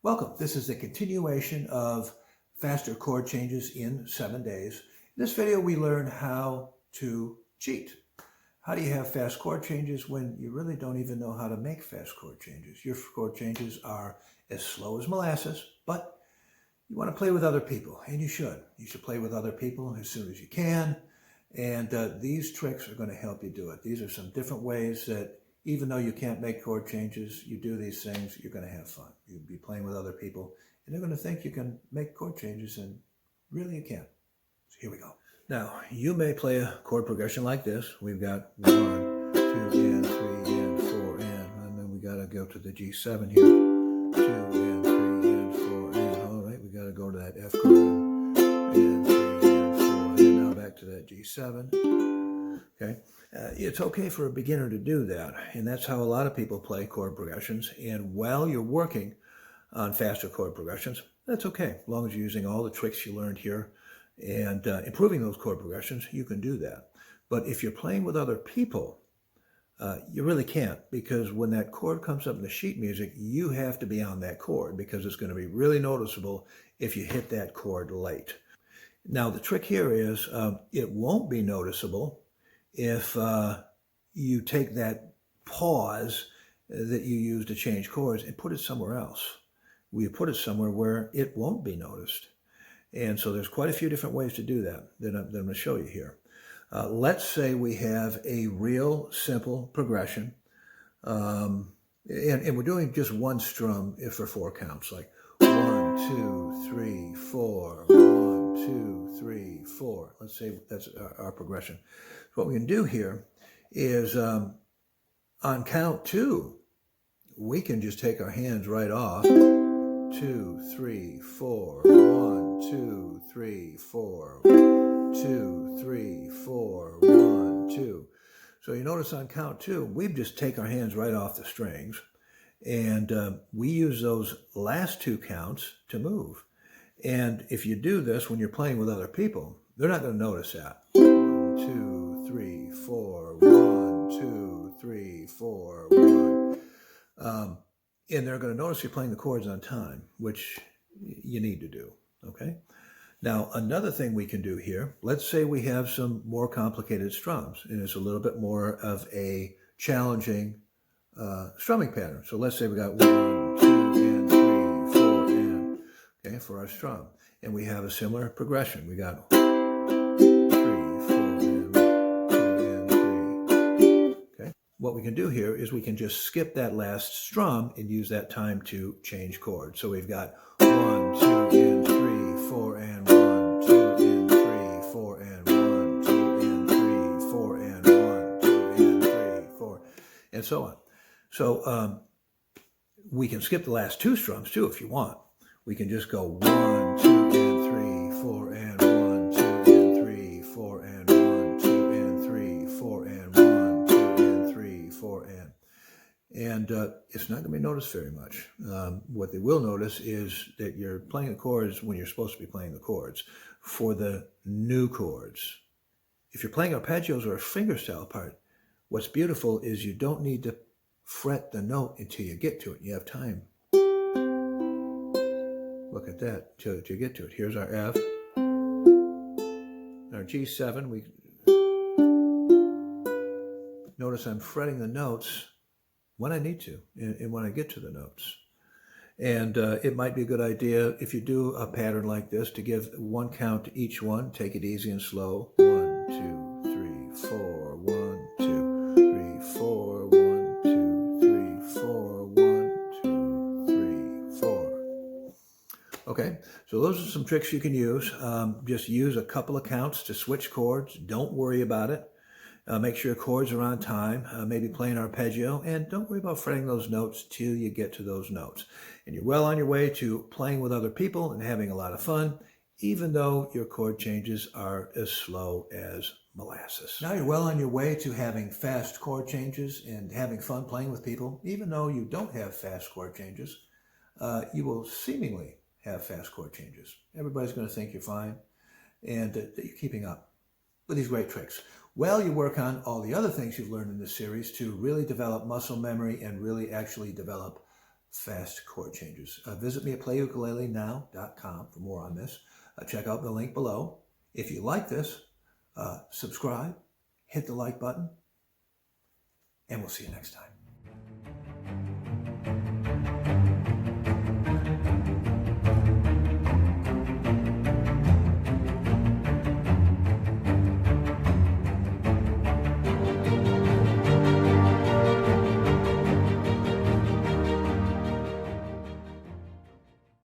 Welcome. This is the continuation of faster chord changes in 7 days. In this video, we learn how to cheat. How do you have fast chord changes when you really don't even know how to make fast chord changes? Your chord changes are as slow as molasses, but you want to play with other people, and you should. You should play with other people as soon as you can, and these tricks are going to help you do it. These are some different ways that even though you can't make chord changes, you do these things, you're going to have fun. You'll be playing with other people, and they're going to think you can make chord changes, and really you can't. So here we go. Now, you may play a chord progression like this. We've got 1, 2, and 3, and 4, and then we got to go to the G7 here. 2, and 3, and 4, and all right, we got to go to that F chord, and 3, and 4, and now back to that G7. Okay, it's okay for a beginner to do that, and that's how a lot of people play chord progressions. And while you're working on faster chord progressions, that's okay. As long as you're using all the tricks you learned here and improving those chord progressions, you can do that. But if you're playing with other people, you really can't, because when that chord comes up in the sheet music, you have to be on that chord because it's going to be really noticeable if you hit that chord late. Now, the trick here is it won't be noticeable if you take that pause that you use to change chords and put it somewhere else. We put it somewhere where it won't be noticed. And so there's quite a few different ways to do that I'm going to show you here. Let's say we have a real simple progression, and we're doing just one strum for 4 counts, like 1, 2, 3, 4, 1, 2, 3, 4. Let's say that's our progression. What we can do here is on count 2, we can just take our hands right off. 2, 3, 4, 1, 2, 3, 4, 2, 3, 4, 1, 2. So you notice on count 2, we just take our hands right off the strings, and we use those last 2 counts to move. And if you do this when you're playing with other people, they're not going to notice that. 1, 2, 3, 4, 1, 2, 3, 4, 1. And they're going to notice you're playing the chords on time, which you need to do, okay? Now, another thing we can do here, let's say we have some more complicated strums, and it's a little bit more of a challenging strumming pattern. So let's say we got 1, 2, and 3, 4, and, okay, for our strum. And we have a similar progression. We got 3, 4, and 2, and 3. Okay. What we can do here is we can just skip that last strum and use that time to change chords. So we've got 1, 2, and 3, 4, and 1, 2, and 3, 4, and 1, 2, and 3, 4, and 1, 2, and 3, 4, and so on. So we can skip the last 2 strums too if you want. We can just go 1, 2, and 3, 4, and 1, 2, and 3, 4, and 1, 2, and 3, 4, and 1, 2, and 3, 4, and it's not going to be noticed very much. What they will notice is that you're playing the chords when you're supposed to be playing the chords for the new chords. If you're playing arpeggios or a fingerstyle part, what's beautiful is you don't need to fret the note until you get to it. You have time. Look at that, till you get to it. Here's our F. Our G7, we notice I'm fretting the notes when I need to and when I get to the notes. And it might be a good idea if you do a pattern like this to give 1 count to each one. Take it easy and slow. 1, 2, 3, 4, 1, 2, 3, 4, 1, 2, 3, 4, 1, 2, 3, 4. Okay, so those are some tricks you can use. Just use a couple of counts to switch chords. Don't worry about it. Make sure your chords are on time, maybe play an arpeggio, and don't worry about fretting those notes till you get to those notes. And you're well on your way to playing with other people and having a lot of fun, even though your chord changes are as slow as molasses. Now you're well on your way to having fast chord changes and having fun playing with people. Even though you don't have fast chord changes, you will seemingly have fast chord changes. Everybody's going to think you're fine and that you're keeping up with these great tricks. Well, you work on all the other things you've learned in this series to really develop muscle memory and really actually develop fast chord changes. Visit me at playukulelenow.com for more on this. Check out the link below. If you like this, subscribe, hit the like button, and we'll see you next time.